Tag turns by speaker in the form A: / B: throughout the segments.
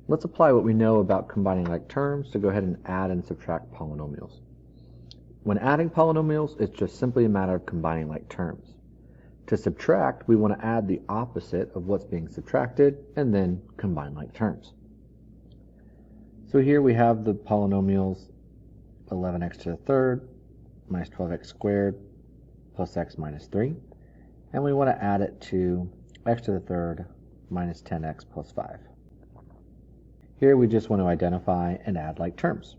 A: let's apply what we know about combining like terms to go ahead and add and subtract polynomials. When adding polynomials, it's just simply a matter of combining like terms. To subtract, we want to add the opposite of what's being subtracted and then combine like terms. So here we have the polynomials 11x to the third minus 12x squared plus x minus 3. And we want to add it to x to the third minus 10x plus 5. Here we just want to identify and add like terms.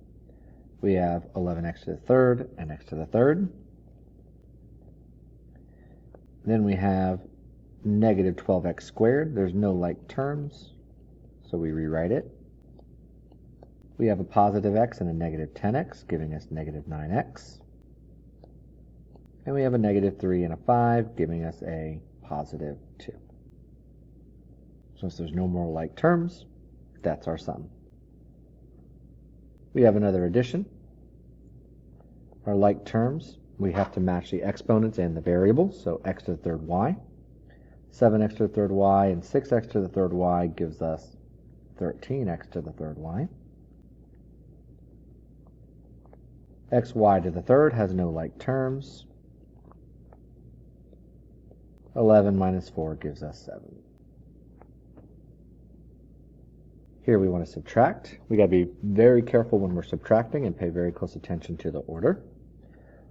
A: We have 11x to the third and x to the third. Then we have negative 12x squared. There's no like terms, so we rewrite it. We have a positive x and a negative 10x, giving us negative 9x. And we have a negative 3 and a 5, giving us a positive 2. Since there's no more like terms, that's our sum. We have another addition. Our like terms, we have to match the exponents and the variables, so x to the third y. 7x to the third y and 6x to the third y gives us 13x to the third y. xy to the third has no like terms. 11 minus 4 gives us 7. Here we want to subtract. We got to be very careful when we're subtracting and pay very close attention to the order.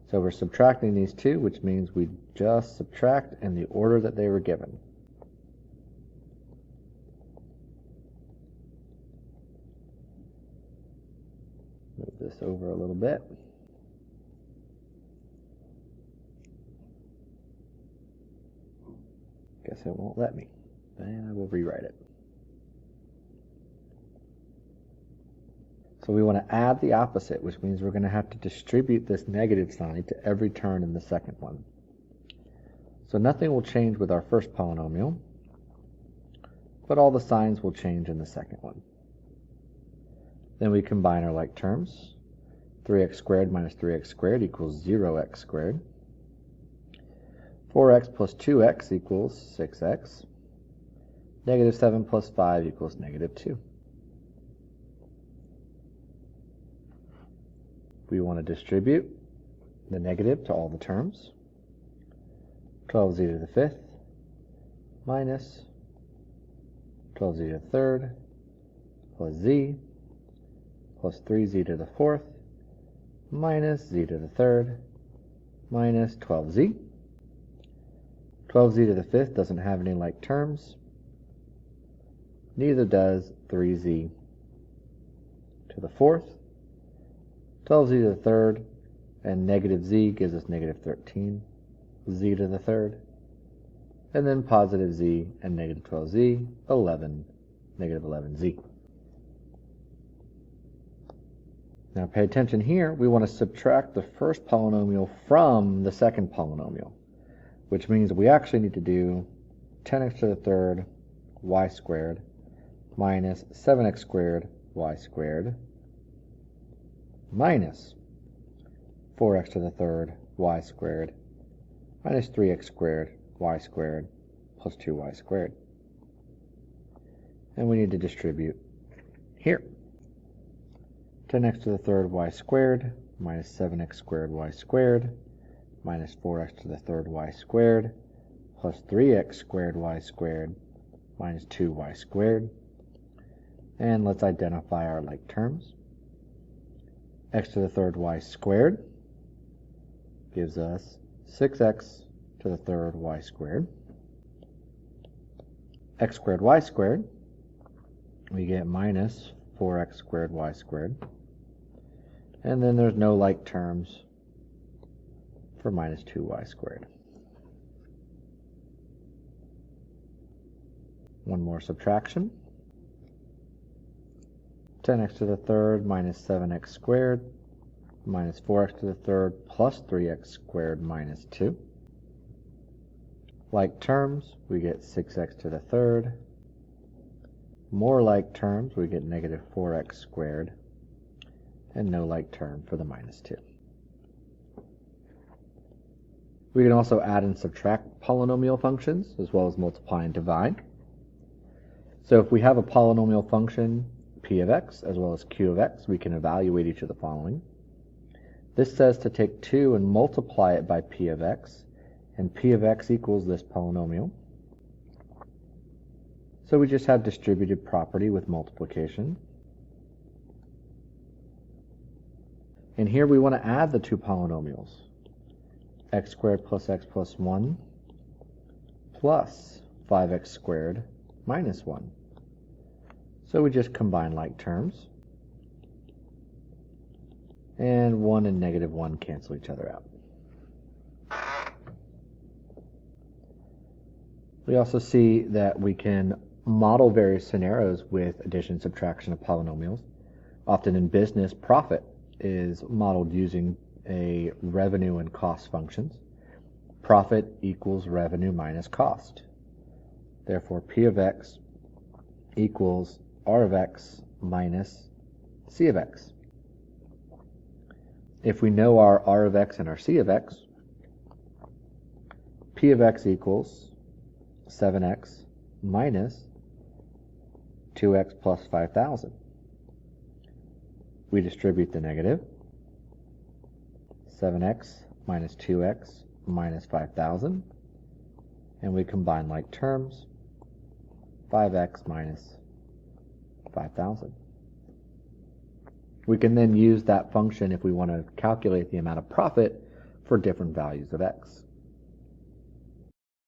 A: So we're subtracting these two, which means we just subtract in the order that they were given. Move this over a little bit. Guess it won't let me. And I will rewrite it. So we want to add the opposite, which means we're going to have to distribute this negative sign to every term in the second one. So nothing will change with our first polynomial, but all the signs will change in the second one. Then we combine our like terms. 3x squared minus 3x squared equals 0x squared. 4x plus 2x equals 6x. Negative 7 plus 5 equals negative 2. We want to distribute the negative to all the terms. 12z to the fifth minus 12z to the third plus z plus 3z to the fourth minus z to the third minus 12z. 12z to the fifth doesn't have any like terms. Neither does 3z to the fourth. 12z to the third and negative z gives us negative 13. Z to the third. And then positive z and negative 12z, 11, negative 11z. Now pay attention here. We want to subtract the first polynomial from the second polynomial, which means we actually need to do 10x to the third y squared minus 7x squared y squared minus 4x to the third y squared minus 3x squared y squared plus 2y squared. And we need to distribute here. 10x to the third y squared minus 7x squared y squared minus 4x to the third y squared plus 3x squared y squared minus 2y squared. And let's identify our like terms. X to the third y squared gives us 6x to the third y squared. X squared y squared, we get minus 4x squared y squared. And then there's no like terms for minus 2y squared. One more subtraction. 10x to the third minus 7x squared minus 4x to the third plus 3x squared minus 2. Like terms, we get 6x to the third. More like terms, we get negative 4x squared. And no like term for the minus 2. We can also add and subtract polynomial functions, as well as multiply and divide. So if we have a polynomial function P of x as well as Q of x, we can evaluate each of the following. This says to take 2 and multiply it by P of x, and P of x equals this polynomial. So we just have distributed property with multiplication. And here we want to add the two polynomials, x squared plus x plus 1 plus 5x squared minus 1. So we just combine like terms. And 1 and negative 1 cancel each other out. We also see that we can model various scenarios with addition, subtraction of polynomials. Often in business, profit is modeled using a revenue and cost functions. Profit equals revenue minus cost. Therefore, P of x equals R of x minus C of x. If we know our R of x and our C of x, P of x equals 7x minus 2x plus 5,000. We distribute the negative. 7x minus 2x minus 5,000. And we combine like terms. 5x minus 5,000. We can then use that function if we want to calculate the amount of profit for different values of x.